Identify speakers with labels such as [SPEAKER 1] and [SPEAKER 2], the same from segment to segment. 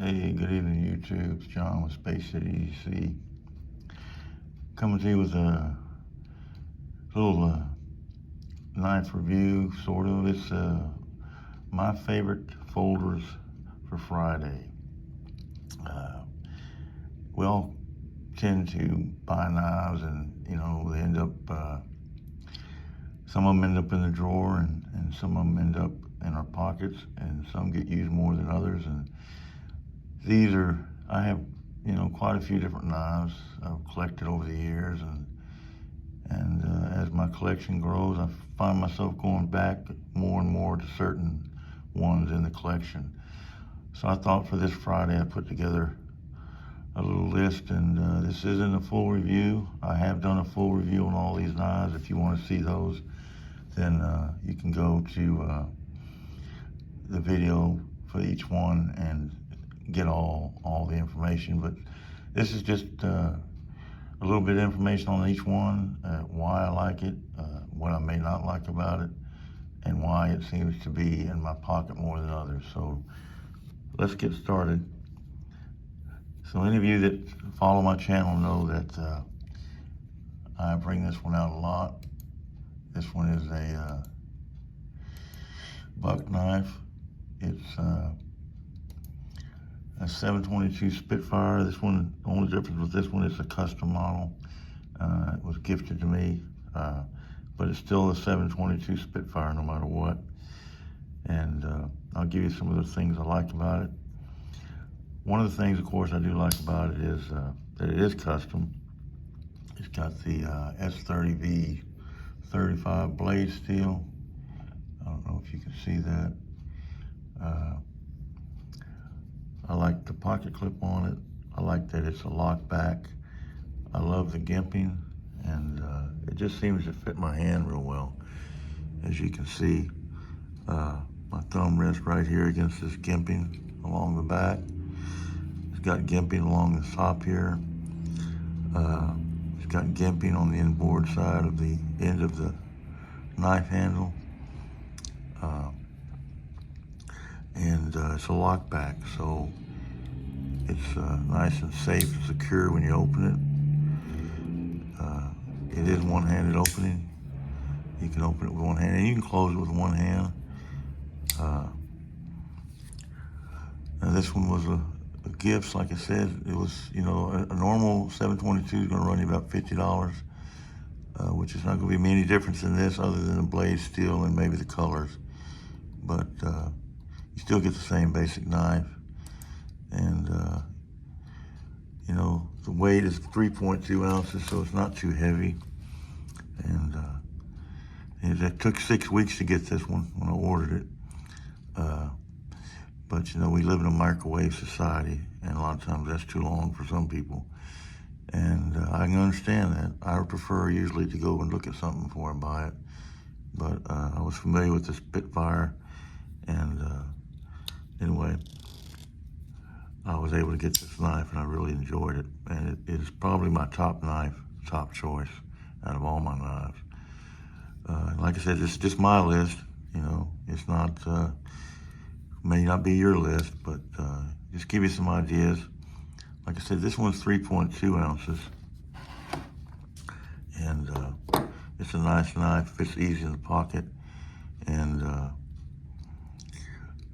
[SPEAKER 1] Hey, good evening, YouTube. It's John with Space City EC. Coming to you with a little knife review, sort of. It's my favorite folders for Friday. We all tend to buy knives, and they end up. Some of them end up in the drawer, and some of them end up in our pockets, and some get used more than others. And I have, quite a few different knives I've collected over the years, and as my collection grows, I find myself going back more and more to certain ones in the collection. So I thought for this Friday, I put together a little list, and this isn't a full review. I have done a full review on all these knives. If you want to see those, then you can go to the video for each one and get all the information. But this is just a little bit of information on each one, why I like it, what I may not like about it, and why it seems to be in my pocket more than others. So let's get started. So any of you that follow my channel know that I bring this one out a lot. This one is a buck knife. It's a 722 Spitfire. This one, the only difference with this one is a custom model. It was gifted to me, but it's still a 722 Spitfire no matter what. And I'll give you some of the things I like about it. One of the things, of course, I do like about it is that it is custom. It's got the S30V 35 blade steel. I don't know if you can see that. I like the pocket clip on it. I like that it's a lock back. I love the gimping, and it just seems to fit my hand real well. As you can see, my thumb rests right here against this gimping along the back. It's got gimping along the top here. It's got gimping on the inboard side of the end of the knife handle. And it's a lock back, so it's nice and safe and secure when you open it. It is one-handed opening. You can open it with one hand, and you can close it with one hand. Now this one was a gift. Like I said, it was, a normal 722 is going to run you about $50, which is not going to be any difference in this other than the blade steel and maybe the colors. But you still get the same basic knife. And, the weight is 3.2 ounces, so it's not too heavy. And it took 6 weeks to get this one when I ordered it. But, we live in a microwave society, and a lot of times that's too long for some people. And I can understand that. I prefer usually to go and look at something before I buy it. But I was familiar with the Spitfire, and anyway, I was able to get this knife, and I really enjoyed it. And it is probably my top knife, top choice out of all my knives. Like I said, it's just my list. It's not, may not be your list, but just give you some ideas. Like I said, this one's 3.2 ounces. And it's a nice knife, fits easy in the pocket, and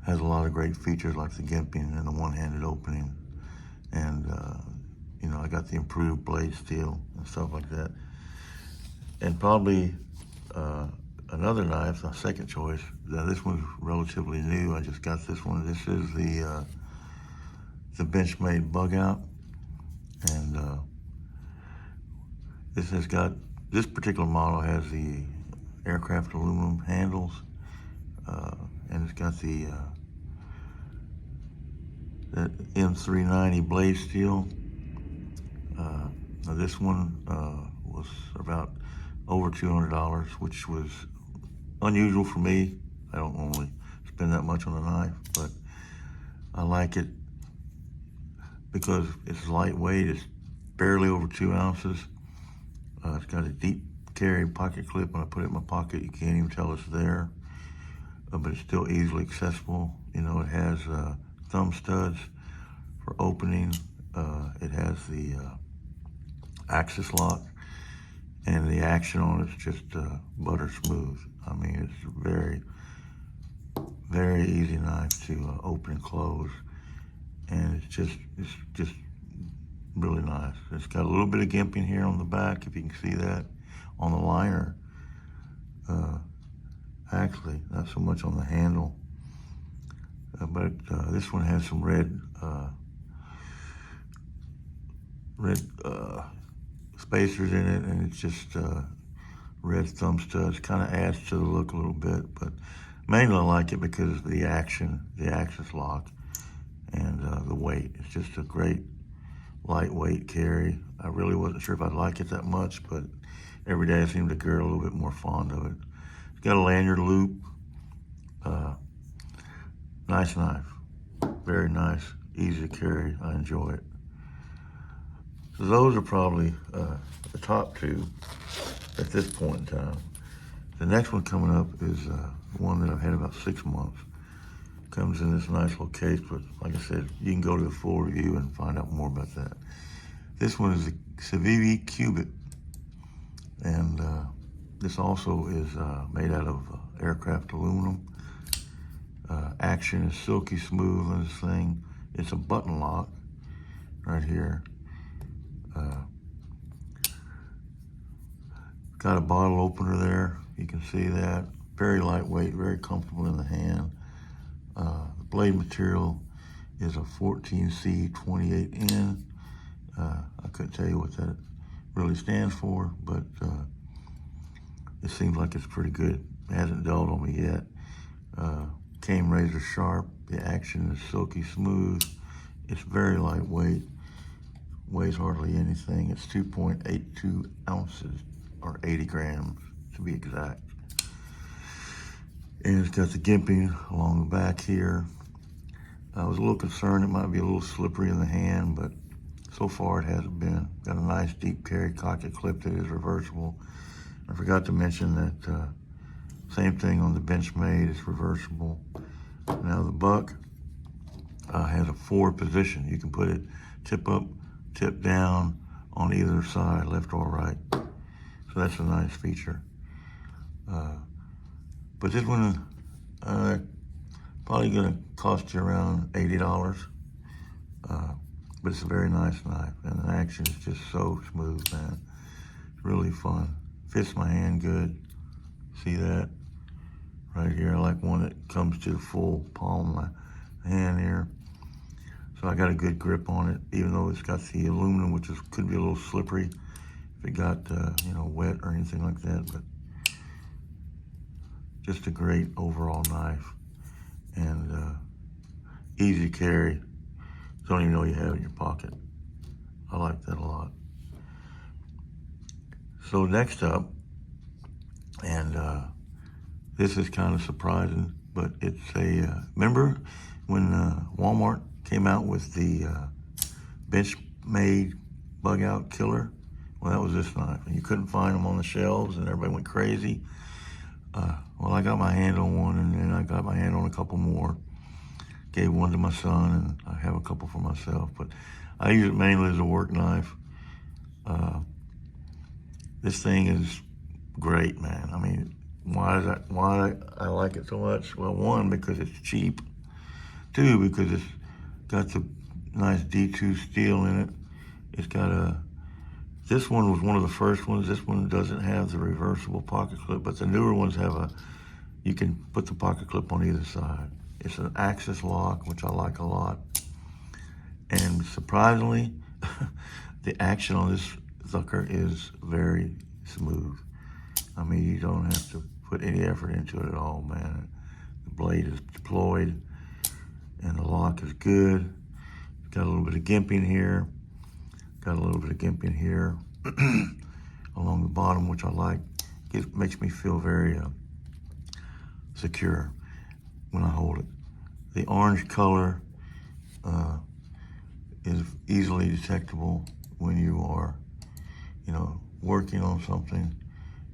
[SPEAKER 1] has a lot of great features like the gimping and the one-handed opening. And, I got the improved blade steel and stuff like that. And probably another knife, my second choice. This one's relatively new. I just got this one. This is the Benchmade Bug Out. And this particular model has the aircraft aluminum handles, and it's got the that M390 blade steel. Now this one was about over $200, which was unusual for me. I don't normally spend that much on a knife, but I like it because it's lightweight. It's barely over 2 ounces. It's got a deep carry pocket clip. When I put it in my pocket, you can't even tell it's there, but it's still easily accessible. It has thumb studs for opening. It has the axis lock, and the action on it's just butter smooth. I mean, it's very, very easy knife to open and close, and it's just really nice. It's got a little bit of gimping here on the back, if you can see that, on the liner. Actually, not so much on the handle, but this one has some red spacers in it, and it's just red thumb studs. Kind of adds to the look a little bit, but mainly I like it because of the action, the axis lock, and the weight. It's just a great lightweight carry. I really wasn't sure if I'd like it that much, but every day I seem to grow a little bit more fond of it. It's got a lanyard loop. Nice knife, very nice, easy to carry. I enjoy it. So those are probably the top two at this point in time. The next one coming up is one that I've had about 6 months. Comes in this nice little case, but like I said, you can go to the full review and find out more about that. This one is the Civivi Cubit, and this also is made out of aircraft aluminum. Action is silky smooth on this thing. It's a button lock right here. Got a bottle opener there. You can see that. Very lightweight, very comfortable in the hand. The blade material is a 14C 28N. I couldn't tell you what that really stands for, but it seems like it's pretty good. It hasn't dulled on me yet. Came razor sharp. The action is silky smooth. It's very lightweight. Weighs hardly anything. It's 2.82 ounces, or 80 grams to be exact. And it's got the gimping along the back here. I was a little concerned it might be a little slippery in the hand, but so far it hasn't been. Got a nice deep carry pocket clip that is reversible. I forgot to mention that same thing on the Benchmade, it's reversible. Now the buck has a 4 position. You can put it tip up, tip down on either side, left or right. So that's a nice feature. But this one probably gonna cost you around $80. But it's a very nice knife, and the action is just so smooth, man. It's really fun. Fits my hand good. See that? Right here, I like one that comes to the full palm of my hand here. So I got a good grip on it, even though it's got the aluminum, which could be a little slippery if it got wet or anything like that. But just a great overall knife, and easy carry. Don't even know you have it in your pocket. I like that a lot. So next up, and this is kind of surprising, but it's remember when Walmart came out with the Benchmade bug out killer? Well, that was this knife, and you couldn't find them on the shelves, and everybody went crazy. Well, I got my hand on one, and then I got my hand on a couple more. Gave one to my son, and I have a couple for myself, but I use it mainly as a work knife. This thing is great, man. I mean, why I like it so much? Well, 1, because it's cheap. 2, because it's got the nice D2 steel in it. It's got this one was one of the first ones. This one doesn't have the reversible pocket clip, but the newer ones have you can put the pocket clip on either side. It's an axis lock, which I like a lot. And surprisingly, the action on this sucker is very smooth. I mean, you don't have to put any effort into it at all, man. The blade is deployed, and the lock is good. It's got a little bit of gimping here. Got a little bit of gimping here along the bottom, which I like. It makes me feel very secure when I hold it. The orange color is easily detectable when you are, working on something,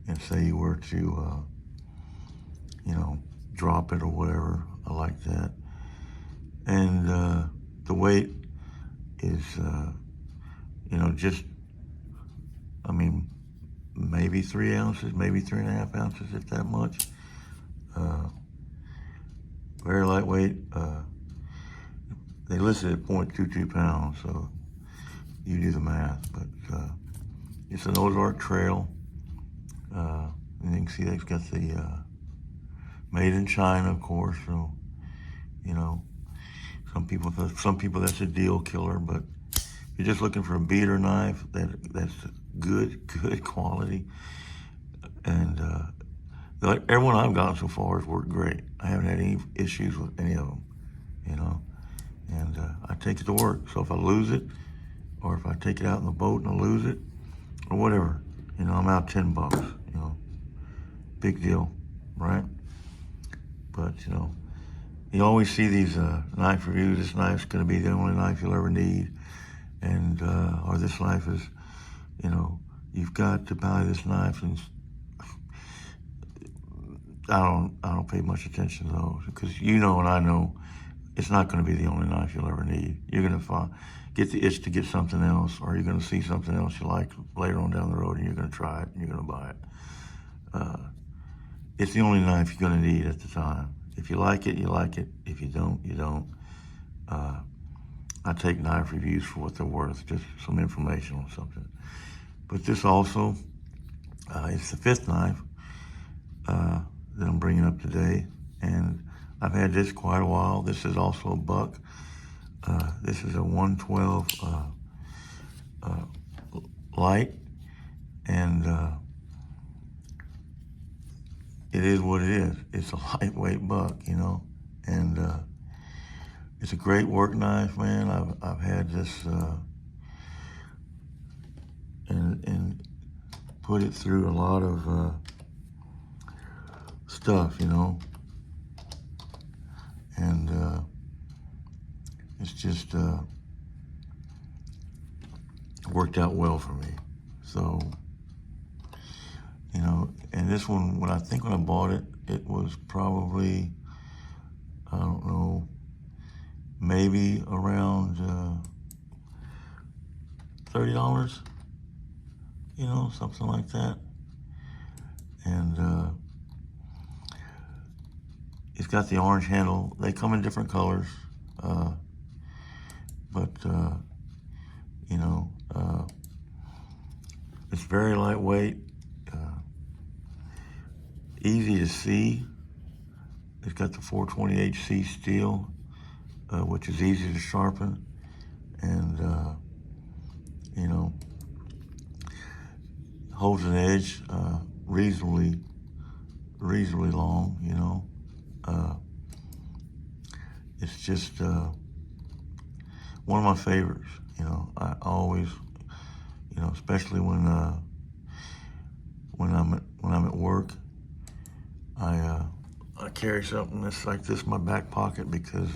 [SPEAKER 1] and say you were to, drop it or whatever. I like that. And the weight, is, just, maybe 3 ounces, maybe 3.5 ounces, if that much. Very lightweight. They listed at 0.22 pounds, so you do the math. But it's an Ozark Trail. You can see they've got the made in China, of course. So, some people that's a deal killer. But if you're just looking for a beater knife that's good quality, and everyone I've gotten so far has worked great. I haven't had any issues with any of them, and I take it to work. So if I lose it, or if I take it out in the boat and I lose it, or whatever, I'm out $10, big deal, right? But, you always see these knife reviews. This knife's going to be the only knife you'll ever need, and or this knife is, you've got to buy this knife. And I don't pay much attention to those, because and I know it's not going to be the only knife you'll ever need. You're going to get the itch to get something else, or you're going to see something else you like later on down the road, and you're going to try it and you're going to buy it. It's the only knife you're going to need at the time. If you like it, you like it. If you don't, you don't. I take knife reviews for what they're worth, just some information on something. But this also, it's the 5th knife that I'm bringing up today, and I've had this quite a while. This is also a buck. This is a 112 light, and it is what it is. It's a lightweight buck, and it's a great work knife, man. I've had this and put it through a lot of stuff, and it's just worked out well for me. So, and this one, when I bought it, it was probably, I don't know, maybe around $30, something like that. And it's got the orange handle. They come in different colors, but it's very lightweight, easy to see. It's got the 420HC steel, which is easy to sharpen, and holds an edge reasonably long. It's just one of my favorites. I always, especially when I'm at work, I carry something that's like this in my back pocket, because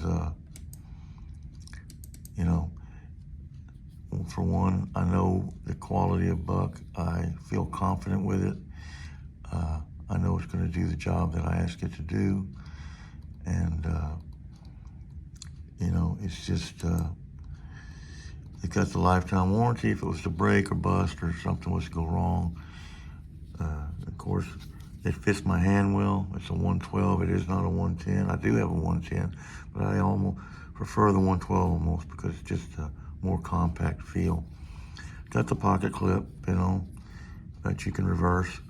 [SPEAKER 1] for one, I know the quality of buck. I feel confident with it. I know it's going to do the job that I ask it to do, and it's just it got the lifetime warranty. If it was to break or bust or something was to go wrong, of course, it fits my hand well. It's a 112. It is not a 110. I do have a 110, but I almost prefer the 112 almost, because it's just a more compact feel. Got the pocket clip, that you can reverse.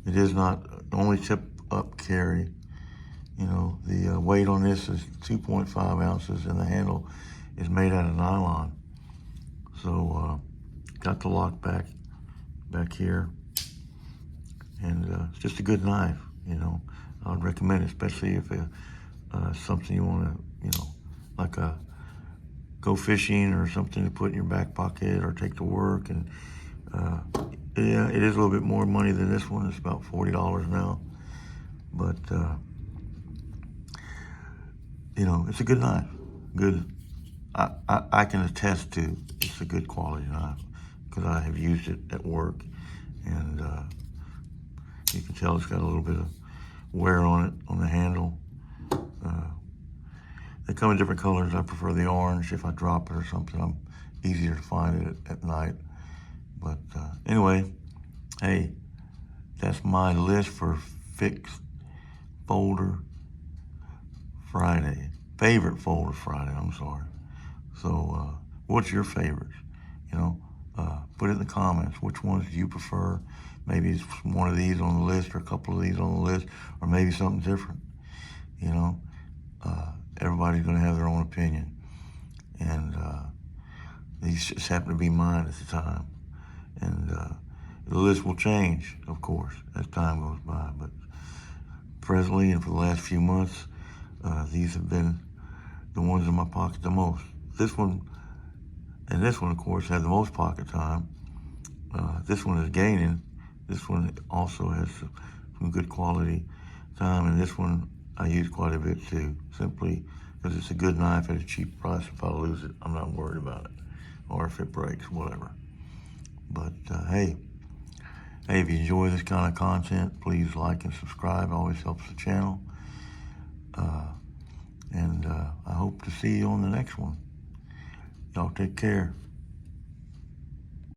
[SPEAKER 1] It is not only tip up carry. The weight on this is 2.5 ounces, and the handle is made out of nylon. So got the lock back here, and it's just a good knife. I would recommend it, especially if something you want to, like go fishing or something to put in your back pocket or take to work. And yeah, it is a little bit more money than this one. It's about $40 now, but it's a good knife. Good. I can attest to it's a good quality knife, because I have used it at work, and you can tell it's got a little bit of wear on it, on the handle. They come in different colors. I prefer the orange. If I drop it or something, I'm easier to find it at night. But anyway, hey, that's my list for fixed folder Friday. Favorite folder Friday, I'm sorry. So what's your favorites? You know, put it in the comments. Which ones do you prefer? Maybe it's one of these on the list or a couple of these on the list, or maybe something different. You know, everybody's going to have their own opinion. And these just happen to be mine at the time. And the list will change, of course, as time goes by. But presently and for the last few months, these have been the ones in my pocket the most. This one, and this one, of course, had the most pocket time. This one is gaining. This one also has some good quality time, and this one I use quite a bit too, simply because it's a good knife at a cheap price. If I lose it, I'm not worried about it, or if it breaks, whatever. But hey, if you enjoy this kind of content, please like and subscribe. It always helps the channel. And I hope to see you on the next one. Y'all take care.